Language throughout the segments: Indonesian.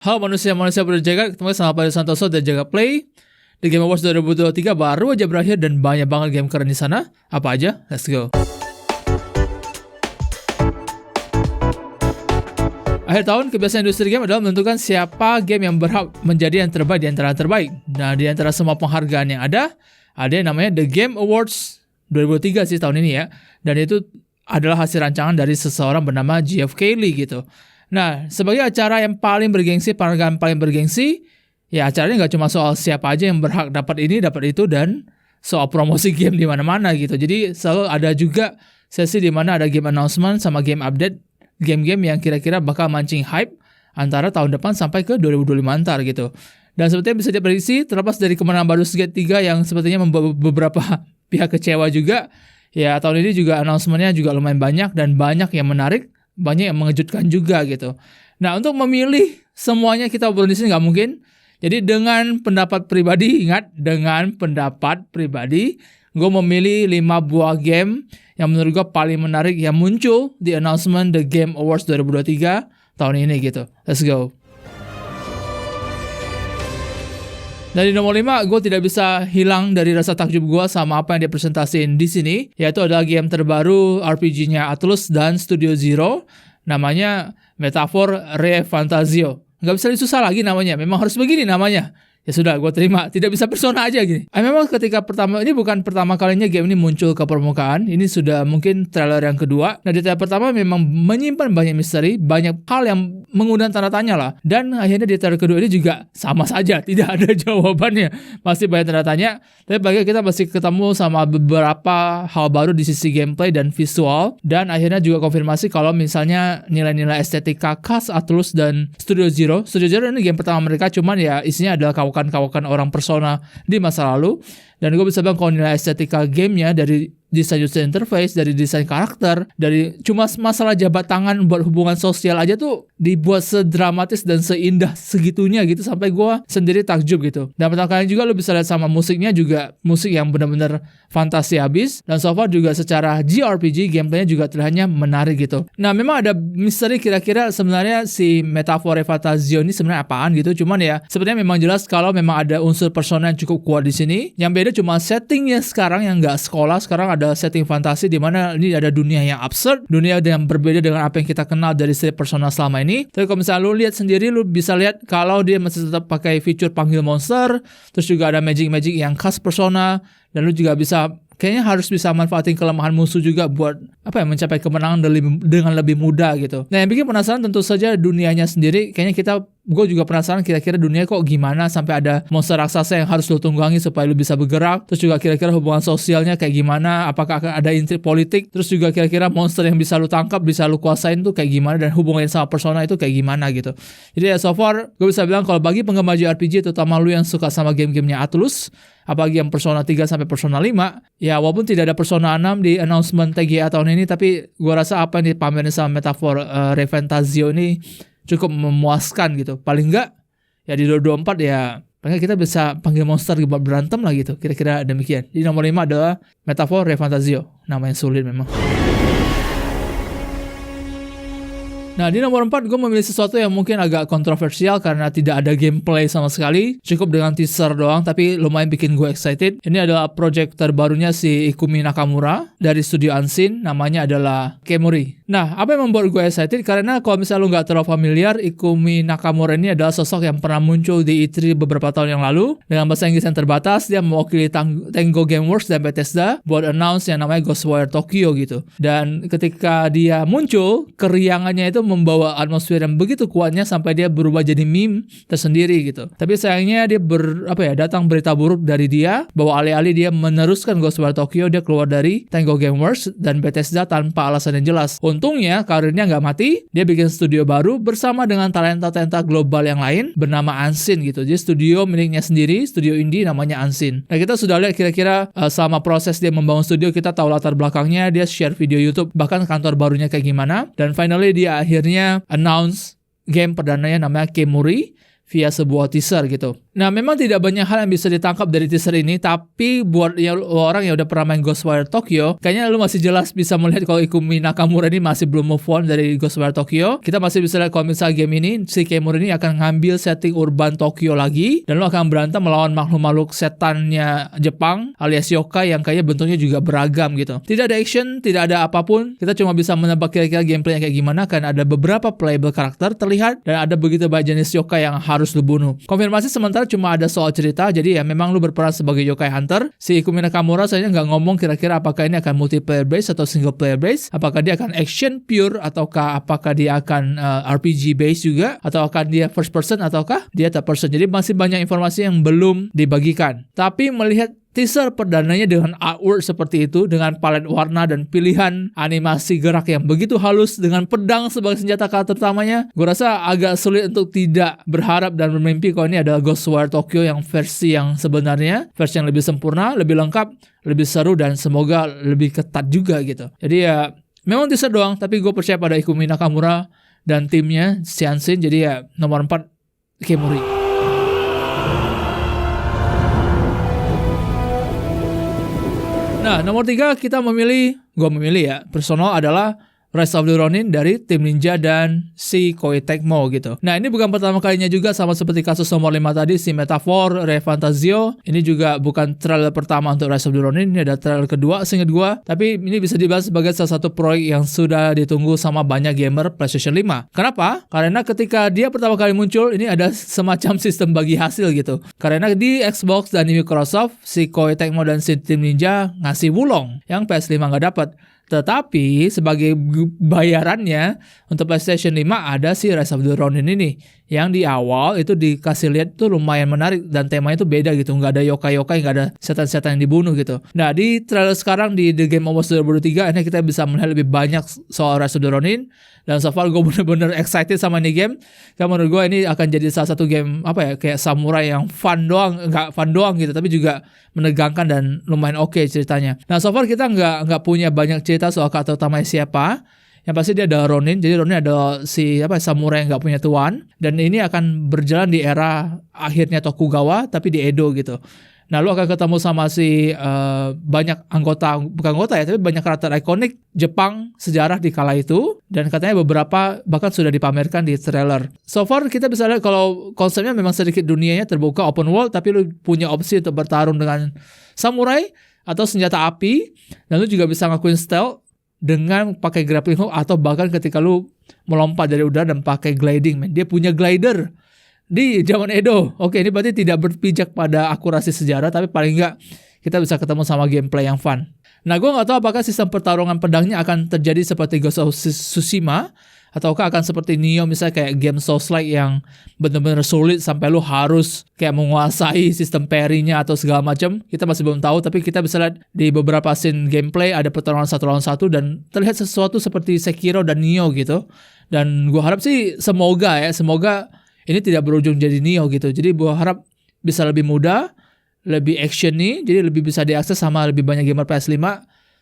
Halo manusia-manusia berjaga, ketemu sama Pak Santoso dan Jaga Play. The Game Awards 2023 baru aja berakhir dan banyak banget game keren di sana. Apa aja? Let's go. Akhir tahun, kebiasaan industri game adalah menentukan siapa game yang berhak menjadi yang terbaik di antara yang terbaik. Nah, di antara semua penghargaan yang ada yang namanya The Game Awards 2023 sih tahun ini ya. Dan itu adalah hasil rancangan dari seseorang bernama Geoff Keighley gitu. Nah, sebagai acara yang paling bergengsi, penghargaan paling bergengsi, ya acaranya nggak cuma soal siapa aja yang berhak dapat ini, dapat itu, dan soal promosi game di mana-mana gitu. Jadi selalu ada juga sesi di mana ada game announcement sama game update, game-game yang kira-kira bakal mancing hype antara tahun depan sampai ke 2025 antar gitu. Dan sepertinya bisa diprediksi, terlepas dari kemenangan Baldur's Gate 3 yang sepertinya membuat beberapa pihak kecewa juga, ya tahun ini juga announcement-nya juga lumayan banyak dan banyak yang menarik, banyak yang mengejutkan juga gitu. Nah, untuk memilih semuanya kita obrolin di sini nggak mungkin. Jadi dengan pendapat pribadi, ingat, dengan pendapat pribadi, gue memilih 5 buah game yang menurut gue paling menarik yang muncul di announcement The Game Awards 2023 tahun ini gitu. Let's go. Dan di nomor 5, gue tidak bisa hilang dari rasa takjub gue sama apa yang dipresentasiin di sini, yaitu adalah game terbaru RPG-nya Atlus dan Studio Zero, namanya Metaphor ReFantazio. Nggak bisa disusah lagi namanya, memang harus begini namanya. Ya sudah, gue terima. Tidak bisa Persona aja gini. Memang ketika ini bukan pertama kalinya game ini muncul ke permukaan. Ini sudah mungkin trailer yang kedua. Nah, di trailer pertama memang menyimpan banyak misteri, banyak hal yang mengundang tanda tanya lah. Dan akhirnya di trailer kedua ini juga sama saja, tidak ada jawabannya. Masih banyak tanda tanya. Tapi bagi kita masih ketemu sama beberapa hal baru di sisi gameplay dan visual. Dan akhirnya juga konfirmasi kalau misalnya nilai-nilai estetika khas Atlus dan Studio Zero. Studio Zero ini game pertama mereka, cuman ya isinya adalah kawakan orang Persona di masa lalu. Dan gue bisa bilang kalau nilai estetika gamenya dari desain user interface, dari desain karakter, dari cuma masalah jabat tangan buat hubungan sosial aja tuh dibuat sedramatis dan seindah segitunya gitu sampai gue sendiri takjub gitu. Dan pertama kali juga lo bisa lihat sama musiknya juga, musik yang benar-benar fantasi habis. Dan so far juga secara JRPG gameplaynya juga terlihatnya menarik gitu. Nah, memang ada misteri kira-kira sebenarnya si Metaphor ReFantazio ini sebenarnya apaan gitu. Cuman ya sebenarnya memang jelas kalau memang ada unsur persona yang cukup kuat di sini. Yang beda cuma settingnya sekarang yang nggak sekolah, sekarang ada setting fantasi di mana ini ada dunia yang absurd, dunia yang berbeda dengan apa yang kita kenal dari seri Persona selama ini. Tapi kalau misalnya lu lihat sendiri, lu bisa lihat kalau dia masih tetap pakai fitur panggil monster, terus juga ada magic yang khas Persona, dan lu juga bisa kayaknya harus bisa manfaatin kelemahan musuh juga buat mencapai kemenangan dengan lebih mudah gitu. Nah, yang bikin penasaran tentu saja dunianya sendiri. Kayaknya gue juga penasaran kira-kira dunia kok gimana sampai ada monster raksasa yang harus lu tunggangi supaya lu bisa bergerak. Terus juga kira-kira hubungan sosialnya kayak gimana, apakah akan ada intrik politik. Terus juga kira-kira monster yang bisa lu tangkap, bisa lu kuasain tuh kayak gimana, dan hubungannya sama Persona itu kayak gimana gitu. Jadi ya so far gue bisa bilang kalau bagi penggemar JRPG, terutama lu yang suka sama game-gamenya Atlus, apalagi yang Persona 3 sampai Persona 5, ya walaupun tidak ada Persona 6 di announcement TGA tahun ini, tapi gue rasa apa yang dipamerin sama Metaphor ReFantazio ini cukup memuaskan gitu. Paling enggak ya di 2024 ya paling kita bisa panggil monster buat berantem lah gitu. Kira-kira demikian. Di nomor 5 adalah Metaphor ReFantazio. Nama yang sulit memang. Nah, di nomor 4 gue memilih sesuatu yang mungkin agak kontroversial karena tidak ada gameplay sama sekali. Cukup dengan teaser doang, tapi lumayan bikin gue excited. Ini adalah project terbarunya si Ikumi Nakamura dari studio Unseen, namanya adalah Kemuri. Nah, apa yang membuat gue excited? Karena kalau misalnya lu gak terlalu familiar, Ikumi Nakamura ini adalah sosok yang pernah muncul di E3 beberapa tahun yang lalu. Dengan bahasa Inggris yang terbatas, dia mewakili Tango Gameworks dan Bethesda buat announce yang namanya Ghostwire Tokyo gitu. Dan ketika dia muncul, keriangannya itu membawa atmosfer yang begitu kuatnya sampai dia berubah jadi meme tersendiri gitu. Tapi sayangnya dia datang berita buruk dari dia bahwa alih-alih dia meneruskan Ghostwire Tokyo, dia keluar dari Tango Gameworks dan Bethesda tanpa alasan yang jelas. Untungnya karirnya nggak mati, dia bikin studio baru bersama dengan talenta-talenta global yang lain bernama Unseen gitu. Jadi studio miliknya sendiri, studio indie namanya Unseen. Nah, kita sudah lihat kira-kira selama proses dia membangun studio, kita tahu latar belakangnya, dia share video YouTube, bahkan kantor barunya kayak gimana. Dan finally dia akhirnya announce game perdananya namanya Kemuri via sebuah teaser gitu. Nah, memang tidak banyak hal yang bisa ditangkap dari teaser ini, tapi buat orang yang udah pernah main Ghostwire Tokyo, kayaknya lu masih jelas bisa melihat kalau Ikumi Nakamura ini masih belum move on dari Ghostwire Tokyo. Kita masih bisa lihat kalau misalnya game ini, si Kemura ini akan ngambil setting urban Tokyo lagi, dan lu akan berantem melawan makhluk-makhluk setannya Jepang, alias yokai yang kayaknya bentuknya juga beragam gitu. Tidak ada action, tidak ada apapun, kita cuma bisa menebak kira-kira gameplaynya kayak gimana, kan ada beberapa playable karakter terlihat, dan ada begitu banyak jenis yokai yang harus lu bunuh. Konfirmasi sementara cuma ada soal cerita, jadi ya memang lu berperan sebagai yokai hunter. Si Ikumi Nakamura saya nggak ngomong kira-kira apakah ini akan multiplayer base atau single player base, apakah dia akan action pure, ataukah apakah dia akan RPG base juga, atau akan dia first person, ataukah dia third person. Jadi masih banyak informasi yang belum dibagikan. Tapi melihat teaser perdananya dengan artwork seperti itu, dengan palet warna dan pilihan animasi gerak yang begitu halus, dengan pedang sebagai senjata karakter utamanya, gue rasa agak sulit untuk tidak berharap dan bermimpi kalau ini adalah Ghostwire Tokyo yang versi yang sebenarnya, versi yang lebih sempurna, lebih lengkap, lebih seru, dan semoga lebih ketat juga gitu. Jadi ya memang teaser doang, tapi gue percaya pada Ikumi Nakamura dan timnya Seanshin. Jadi ya nomor 4 Kemuri. Nah, nomor 3 gue memilih ya, personal adalah Rise of the Ronin dari Team Ninja dan si Koei Tecmo gitu. Nah, ini bukan pertama kalinya juga, sama seperti kasus nomor 5 tadi, si Metaphor Refantazio. Ini juga bukan trailer pertama untuk Rise of the Ronin, ini ada trailer kedua seingat gua. Tapi ini bisa dibahas sebagai salah satu proyek yang sudah ditunggu sama banyak gamer PlayStation 5. Kenapa? Karena ketika dia pertama kali muncul, ini ada semacam sistem bagi hasil gitu. Karena di Xbox dan di Microsoft, si Koei Tecmo dan si Team Ninja ngasih wulong yang PS5 nggak dapat. Tetapi sebagai bayarannya untuk PlayStation 5 ada si Rise of the Ronin ini, yang di awal itu dikasih lihat tuh lumayan menarik dan temanya tuh beda gitu, nggak ada yokai-yokai, nggak ada setan-setan yang dibunuh gitu. Nah, di trailer sekarang di The Game Awards 2023 ini kita bisa melihat lebih banyak soal Rise of the Ronin, dan so far gue bener-bener excited sama ini game. Karena menurut gue ini akan jadi salah satu game kayak samurai yang nggak fun doang gitu, tapi juga menegangkan dan lumayan oke ceritanya. Nah, so far kita nggak punya banyak cerita soal karakter utamanya siapa. Yang pasti dia ada Ronin. Jadi Ronin adalah samurai yang nggak punya tuan, dan ini akan berjalan di era akhirnya Tokugawa tapi di Edo gitu. Nah, lu akan ketemu sama banyak bukan anggota ya, tapi banyak karakter ikonik Jepang sejarah di kala itu, dan katanya beberapa bahkan sudah dipamerkan di trailer. So far kita bisa lihat kalau konsepnya memang sedikit dunianya terbuka open world, tapi lu punya opsi untuk bertarung dengan samurai atau senjata api, dan lu juga bisa ngakuin stealth dengan pakai grappling hook, atau bahkan ketika lu melompat dari udara dan pakai gliding, dia punya glider di zaman Edo. Oke, ini berarti tidak berpijak pada akurasi sejarah, tapi paling enggak kita bisa ketemu sama gameplay yang fun. Nah, gue nggak tahu apakah sistem pertarungan pedangnya akan terjadi seperti Ghost of Tsushima, ataukah akan seperti Nioh misalnya kayak game Souls-like yang benar-benar sulit sampai lu harus kayak menguasai sistem parry-nya atau segala macam. Kita masih belum tahu, tapi kita bisa lihat di beberapa scene gameplay ada pertarungan 1 lawan 1 dan terlihat sesuatu seperti Sekiro dan Nioh gitu. Dan gue harap sih semoga ini tidak berujung jadi Nioh gitu. Jadi gue harap bisa lebih mudah, lebih action nih, jadi lebih bisa diakses sama lebih banyak gamer PS5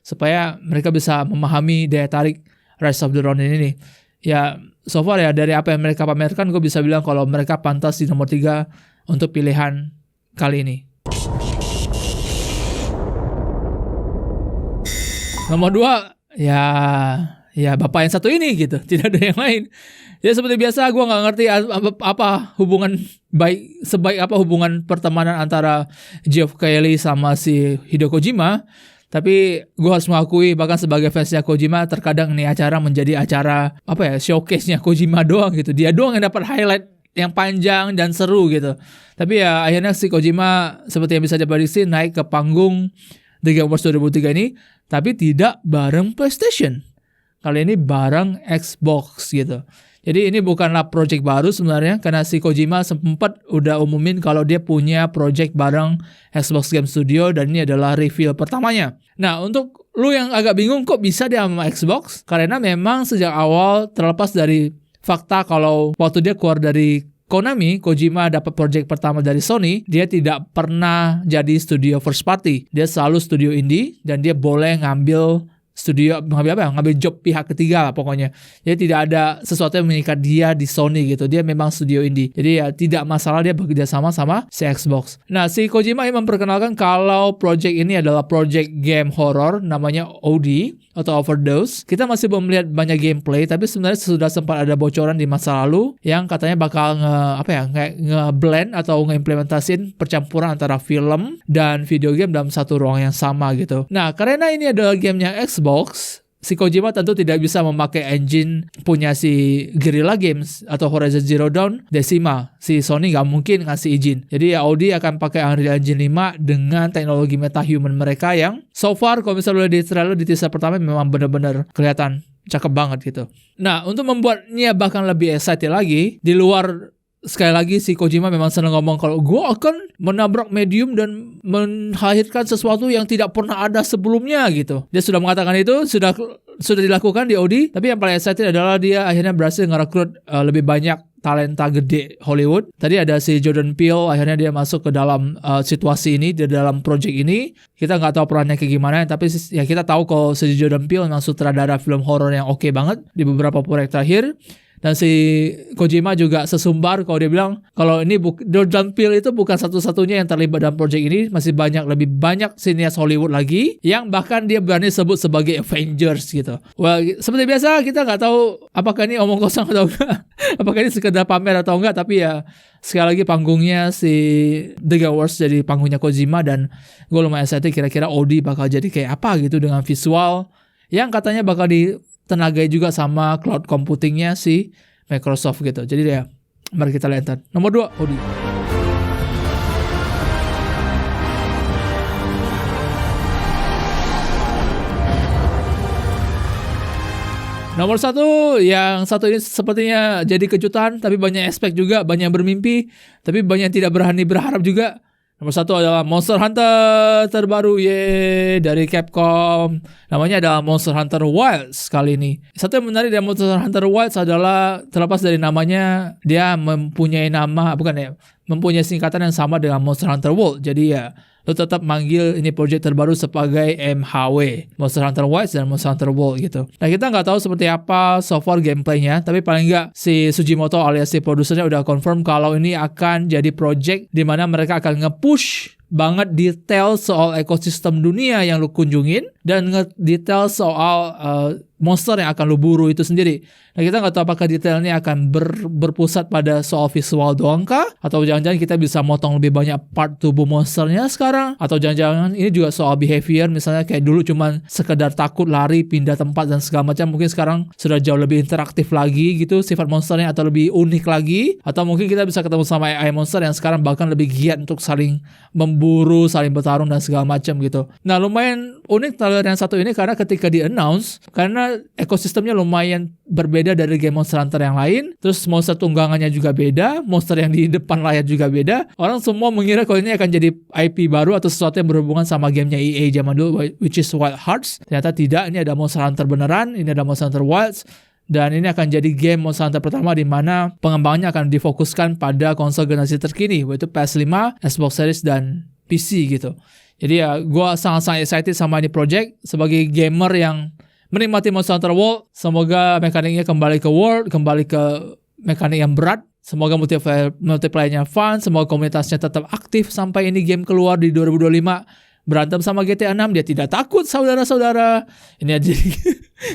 supaya mereka bisa memahami daya tarik Rise of the Ronin ini. Ya, so far ya dari apa yang mereka pamerkan, gue bisa bilang kalau mereka pantas di nomor 3 untuk pilihan kali ini. Nomor 2, ya bapak yang satu ini gitu, tidak ada yang lain. Ya seperti biasa gue nggak ngerti apa hubungan sebaik apa hubungan pertemanan antara Geoff Keighley sama si Hideo Kojima. Tapi gue harus mengakui, bahkan sebagai fansnya Kojima, terkadang nih acara menjadi acara showcase-nya Kojima doang gitu. Dia doang yang dapat highlight yang panjang dan seru gitu. Tapi ya akhirnya si Kojima seperti yang bisa diprediksi naik ke panggung The Game Awards 2003 ini, tapi tidak bareng PlayStation. Kali ini bareng Xbox gitu. Jadi ini bukanlah project baru sebenarnya, karena si Kojima sempat udah umumin kalau dia punya project bareng Xbox Game Studio, dan ini adalah reveal pertamanya. Nah, untuk lu yang agak bingung kok bisa dia sama Xbox, karena memang sejak awal terlepas dari fakta kalau waktu dia keluar dari Konami, Kojima dapat project pertama dari Sony, dia tidak pernah jadi studio first party. Dia selalu studio indie, dan dia boleh ngambil studio, ngambil job pihak ketiga lah pokoknya. Jadi tidak ada sesuatu yang mengikat dia di Sony gitu. Dia memang studio indie. Jadi ya tidak masalah dia bekerja sama si Xbox. Nah, si Kojima yang memperkenalkan kalau project ini adalah project game horror namanya OD atau Overdose. Kita masih belum melihat banyak gameplay, tapi sebenarnya sudah sempat ada bocoran di masa lalu yang katanya bakal nge-blend atau nge-implementasin percampuran antara film dan video game dalam satu ruang yang sama gitu. Nah, karena ini adalah gamenya Xbox, si Kojima tentu tidak bisa memakai engine punya si Guerrilla Games atau Horizon Zero Dawn Decima. Si Sony nggak mungkin ngasih izin. Jadi ya Audi akan pakai Unreal Engine 5 dengan teknologi metahuman mereka yang so far kalau misalnya di trailer di teaser pertama memang benar-benar kelihatan cakep banget gitu. Nah, untuk membuatnya bahkan lebih excited lagi, di luar sekali lagi si Kojima memang senang ngomong kalau gue akan menabrak medium dan melahirkan sesuatu yang tidak pernah ada sebelumnya gitu. Dia sudah mengatakan itu, sudah dilakukan di Audi. Tapi yang paling excited adalah dia akhirnya berhasil ngerekrut lebih banyak talenta gede Hollywood. Tadi ada si Jordan Peele, akhirnya dia masuk ke dalam situasi ini, di dalam project ini. Kita nggak tahu perannya kayak gimana, tapi ya kita tahu kalau si Jordan Peele memang sutradara film horor yang oke banget di beberapa proyek terakhir. Dan si Kojima juga sesumbar kalau dia bilang kalau ini Jordan Peele itu bukan satu-satunya yang terlibat dalam proyek ini, masih lebih banyak sinias Hollywood lagi yang bahkan dia berani sebut sebagai Avengers gitu. Well, seperti biasa kita nggak tahu apakah ini omong kosong atau enggak, apakah ini sekedar pamer atau enggak, tapi ya sekali lagi panggungnya si The Game Awards jadi panggungnya Kojima dan gue lumayan excited kira-kira OD bakal jadi kayak apa gitu dengan visual yang katanya bakal ditenagai juga sama cloud computingnya si Microsoft gitu. Jadi ya, mari kita lihat. Nomor 2, Audi. Nomor 1, yang satu ini sepertinya jadi kejutan, tapi banyak expect juga, banyak bermimpi, tapi banyak tidak berani berharap juga. Nomor 1 adalah Monster Hunter terbaru dari Capcom. Namanya adalah Monster Hunter Wilds kali ini. Satu yang menarik dari Monster Hunter Wilds adalah terlepas dari namanya, dia mempunyai mempunyai singkatan yang sama dengan Monster Hunter World. Jadi ya lo tetap manggil ini project terbaru sebagai MHW, Monster Hunter Wilds dan Monster Hunter World gitu. Nah, kita nggak tahu seperti apa so far gameplaynya, tapi paling nggak si Tsujimoto alias si produsernya udah confirm kalau ini akan jadi project di mana mereka akan nge-push banget detail soal ekosistem dunia yang lu kunjungin dan detail soal monster yang akan lu buru itu sendiri. Nah, kita nggak tahu apakah detailnya akan berpusat pada soal visual doang kah? Atau jangan-jangan kita bisa motong lebih banyak part tubuh monsternya sekarang? Atau jangan-jangan ini juga soal behavior, misalnya kayak dulu cuman sekedar takut lari, pindah tempat dan segala macam, mungkin sekarang sudah jauh lebih interaktif lagi gitu sifat monsternya atau lebih unik lagi. Atau mungkin kita bisa ketemu sama AI monster yang sekarang bahkan lebih giat untuk saling memburu, saling bertarung dan segala macam gitu. Nah, lumayan unik trailer yang satu ini karena ketika di-announce, karena ekosistemnya lumayan berbeda dari game Monster Hunter yang lain, terus monster tunggangannya juga beda, monster yang di depan layar juga beda. Orang semua mengira kalau ini akan jadi IP baru atau sesuatu yang berhubungan sama gamenya EA zaman dulu, which is Wild Hearts. Ternyata tidak, ini ada Monster Hunter beneran, ini ada Monster Hunter Wilds. Dan ini akan jadi game Monster Hunter pertama di mana pengembangannya akan difokuskan pada konsol generasi terkini, yaitu PS5, Xbox Series, dan PC gitu. Jadi ya, gue sangat-sangat excited sama ini project. Sebagai gamer yang menikmati Monster Hunter World, semoga mekaniknya kembali ke World, kembali ke mekanik yang berat. Semoga multiplayernya fun, semoga komunitasnya tetap aktif sampai ini game keluar di 2025. Berantem sama GTA 6, dia tidak takut saudara-saudara. Ini aja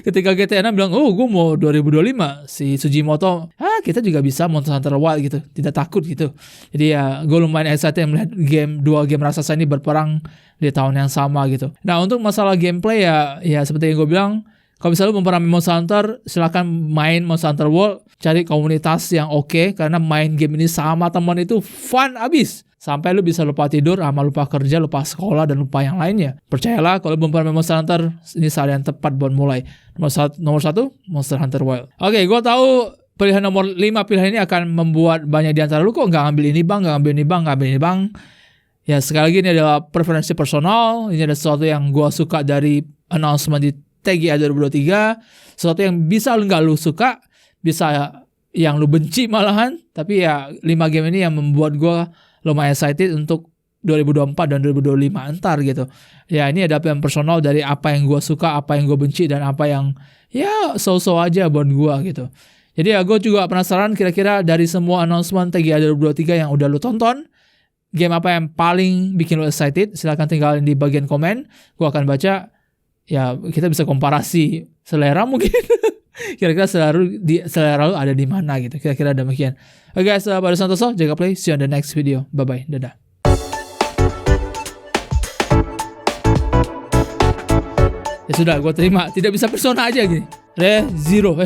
ketika GTA 6 bilang, oh gue mau 2025. Si Tsujimoto, kita juga bisa Monster Hunter Wild gitu. Tidak takut gitu. Jadi ya gue lumayan excited melihat dua game raksasa ini berperang di tahun yang sama gitu. Nah, untuk masalah gameplay ya seperti yang gue bilang, kalau misalnya lu memperami Monster Hunter, silakan main Monster Hunter World, cari komunitas yang oke, karena main game ini sama teman itu fun abis. Sampai lu bisa lupa tidur, sama lupa kerja, lupa sekolah, dan lupa yang lainnya. Percayalah, kalau belum pernah main Monster Hunter, ini saat yang tepat buat mulai. Nomor satu, Monster Hunter Wild. Oke, gue tahu pilihan nomor 5 pilihan ini akan membuat banyak di antara lu kok nggak ngambil ini bang, nggak ngambil ini bang. Ya, sekali lagi ini adalah preferensi personal. Ini ada sesuatu yang gue suka dari announcement di TGA 2023. Sesuatu yang bisa nggak lu suka, bisa yang lu benci malahan. Tapi ya 5 game ini yang membuat gue lumayan excited untuk 2024 dan 2025 ntar gitu. Ya ini ada yang personal dari apa yang gue suka, apa yang gue benci, dan apa yang ya so-so aja buat gue gitu. Jadi ya gue juga penasaran kira-kira dari semua announcement TGA 2023 yang udah lu tonton, game apa yang paling bikin lu excited? Silahkan tinggalin di bagian komen, gue akan baca. Ya kita bisa komparasi selera mungkin. Kira-kira selera lu ada di mana gitu. Kira-kira demikian. Oke guys, pada Santoso, jaga play, see you on the next video. Bye-bye, dadah. Ya sudah, gue terima. Tidak bisa persona aja gini. Zero.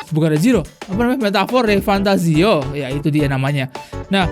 Bukan Zero. Apa namanya? Metafor Fantasio. Ya itu dia namanya. Nah,